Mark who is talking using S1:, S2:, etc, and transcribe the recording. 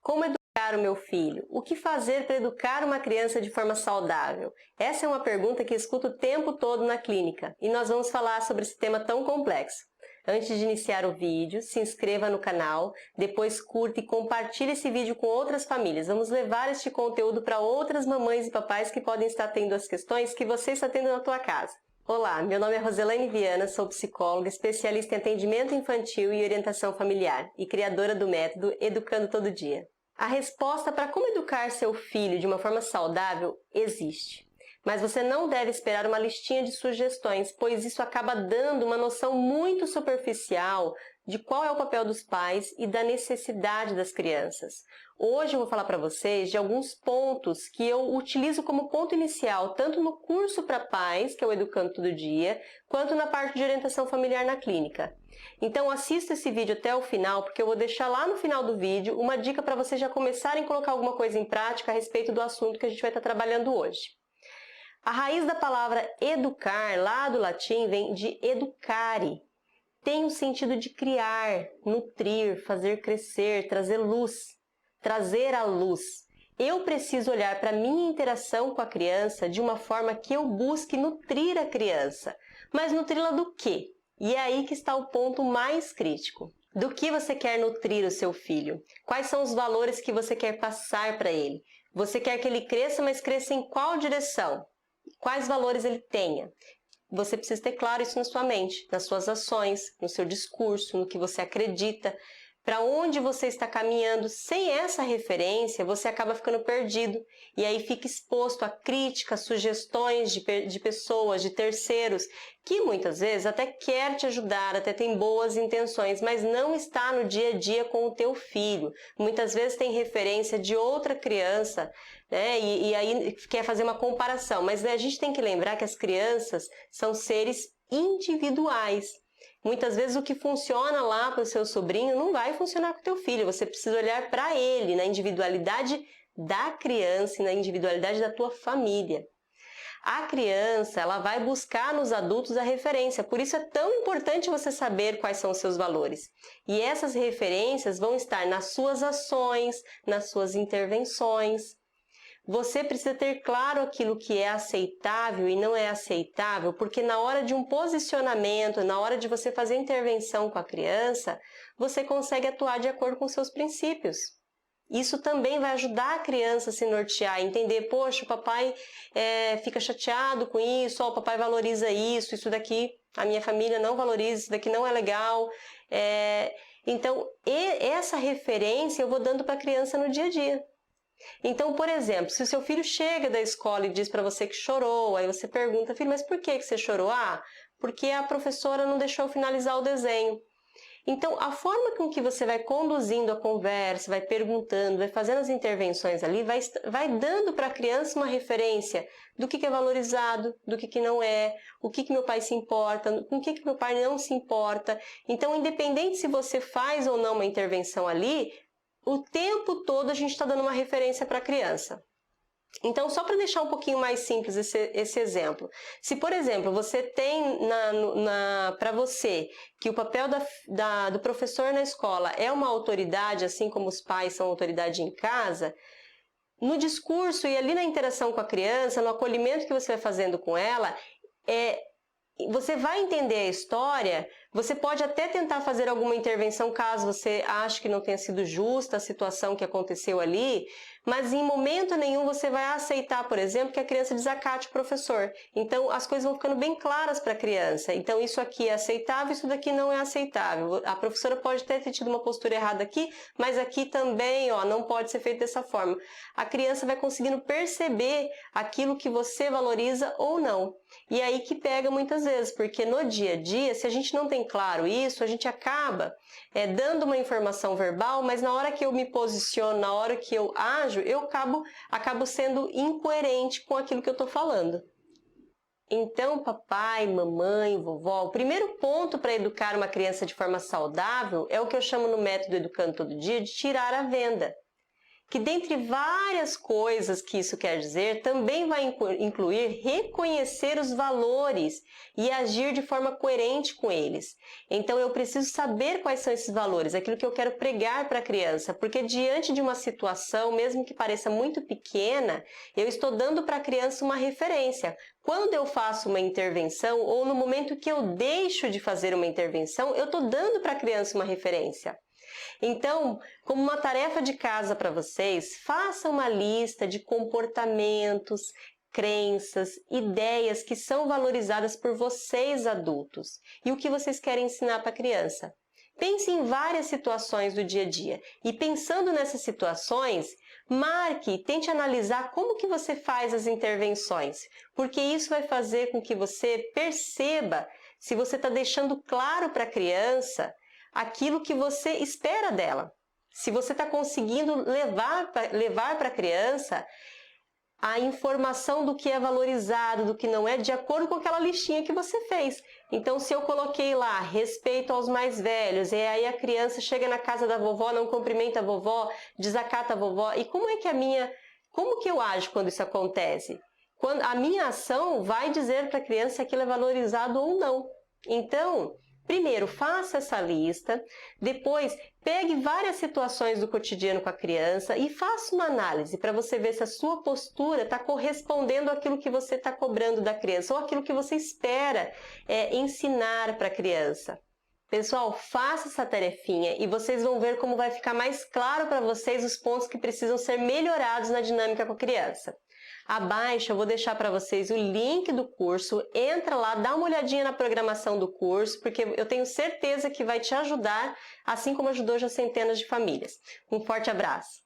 S1: Como educar o meu filho? O que fazer para educar uma criança de forma saudável? Essa é uma pergunta que escuto o tempo todo na clínica e nós vamos falar sobre esse tema tão complexo. Antes de iniciar o vídeo, se inscreva no canal, depois curta e compartilhe esse vídeo com outras famílias. Vamos levar este conteúdo para outras mamães e papais que podem estar tendo as questões que você está tendo na tua casa. Olá, meu nome é Roselaine Viana, sou psicóloga, especialista em atendimento infantil e orientação familiar e criadora do método Educando Todo Dia. A resposta para como educar seu filho de uma forma saudável existe. Mas você não deve esperar uma listinha de sugestões, pois isso acaba dando uma noção muito superficial de qual é o papel dos pais e da necessidade das crianças. Hoje eu vou falar para vocês de alguns pontos que eu utilizo como ponto inicial, tanto no curso para pais, que é o Educando Todo Dia, quanto na parte de orientação familiar na clínica. Então assista esse vídeo até o final, porque eu vou deixar lá no final do vídeo uma dica para vocês já começarem a colocar alguma coisa em prática a respeito do assunto que a gente vai estar trabalhando hoje. A raiz da palavra educar, lá do latim, vem de educare. Tem o sentido de criar, nutrir, fazer crescer, trazer luz, trazer à luz. Eu preciso olhar para a minha interação com a criança de uma forma que eu busque nutrir a criança. Mas nutri-la do quê? E é aí que está o ponto mais crítico. Do que você quer nutrir o seu filho? Quais são os valores que você quer passar para ele? Você quer que ele cresça, mas cresça em qual direção? Quais valores ele tenha? Você precisa ter claro isso na sua mente, nas suas ações, no seu discurso, no que você acredita. Para onde você está caminhando, sem essa referência, você acaba ficando perdido e aí fica exposto a críticas, sugestões de pessoas, de terceiros, que muitas vezes até quer te ajudar, até tem boas intenções, mas não está no dia a dia com o teu filho. Muitas vezes tem referência de outra criança, né? E aí quer fazer uma comparação, mas a gente tem que lembrar que as crianças são seres individuais. Muitas vezes o que funciona lá para o seu sobrinho não vai funcionar com o teu filho. Você precisa olhar para ele, na individualidade da criança e na individualidade da tua família. A criança, ela vai buscar nos adultos a referência, por isso é tão importante você saber quais são os seus valores. E essas referências vão estar nas suas ações, nas suas intervenções. Você precisa ter claro aquilo que é aceitável e não é aceitável, porque na hora de um posicionamento, na hora de você fazer intervenção com a criança, você consegue atuar de acordo com seus princípios. Isso também vai ajudar a criança a se nortear, entender, poxa, o papai fica chateado com isso, ó, o papai valoriza isso, isso daqui a minha família não valoriza, isso daqui não é legal. Então, essa referência eu vou dando para a criança no dia a dia. Então, por exemplo, se o seu filho chega da escola e diz para você que chorou, aí você pergunta, filho, mas por que você chorou? Ah, porque a professora não deixou finalizar o desenho. Então, a forma com que você vai conduzindo a conversa, vai perguntando, vai fazendo as intervenções ali, vai dando para a criança uma referência do que é valorizado, do que não é, o que meu pai se importa, com o que meu pai não se importa. Então, independente se você faz ou não uma intervenção ali, o tempo todo a gente está dando uma referência para a criança. Então, só para deixar um pouquinho mais simples esse exemplo. Se, por exemplo, você tem para você que o papel do professor na escola é uma autoridade, assim como os pais são autoridade em casa, no discurso e ali na interação com a criança, no acolhimento que você vai fazendo com ela, você vai entender a história, você pode até tentar fazer alguma intervenção caso você ache que não tenha sido justa a situação que aconteceu ali, mas em momento nenhum você vai aceitar, por exemplo, que a criança desacate o professor. Então as coisas vão ficando bem claras para a criança. Então isso aqui é aceitável, isso daqui não é aceitável. A professora pode até ter tido uma postura errada aqui, mas aqui também, ó, não pode ser feito dessa forma. A criança vai conseguindo perceber aquilo que você valoriza ou não. E aí que pega muitas vezes, porque no dia a dia, se a gente não tem claro isso, a gente acaba dando uma informação verbal, mas na hora que eu me posiciono, na hora que eu ajo, eu acabo sendo incoerente com aquilo que eu estou falando. Então, papai, mamãe, vovó, o primeiro ponto para educar uma criança de forma saudável é o que eu chamo no método Educando Todo Dia de tirar a venda. que dentre várias coisas que isso quer dizer, também vai incluir reconhecer os valores e agir de forma coerente com eles. Então, eu preciso saber quais são esses valores, aquilo que eu quero pregar para a criança, porque diante de uma situação, mesmo que pareça muito pequena, eu estou dando para a criança uma referência. Quando eu faço uma intervenção, ou no momento que eu deixo de fazer uma intervenção, eu estou dando para a criança uma referência. Então, como uma tarefa de casa para vocês, façam uma lista de comportamentos, crenças, ideias que são valorizadas por vocês adultos e o que vocês querem ensinar para a criança. Pense em várias situações do dia a dia e pensando nessas situações, marque, tente analisar como que você faz as intervenções, porque isso vai fazer com que você perceba se você está deixando claro para a criança aquilo que você espera dela. Se você está conseguindo levar para a criança a informação do que é valorizado, do que não é, de acordo com aquela listinha que você fez. Então, se eu coloquei lá respeito aos mais velhos, e aí a criança chega na casa da vovó, não cumprimenta a vovó, desacata a vovó, e como que eu ajo quando isso acontece? Quando a minha ação vai dizer para a criança se aquilo é valorizado ou não. Então, primeiro, faça essa lista, depois pegue várias situações do cotidiano com a criança e faça uma análise para você ver se a sua postura está correspondendo àquilo que você está cobrando da criança ou àquilo que você espera ensinar para a criança. Pessoal, faça essa tarefinha e vocês vão ver como vai ficar mais claro para vocês os pontos que precisam ser melhorados na dinâmica com a criança. Abaixo eu vou deixar para vocês o link do curso, entra lá, dá uma olhadinha na programação do curso, porque eu tenho certeza que vai te ajudar, assim como ajudou já centenas de famílias. Um forte abraço!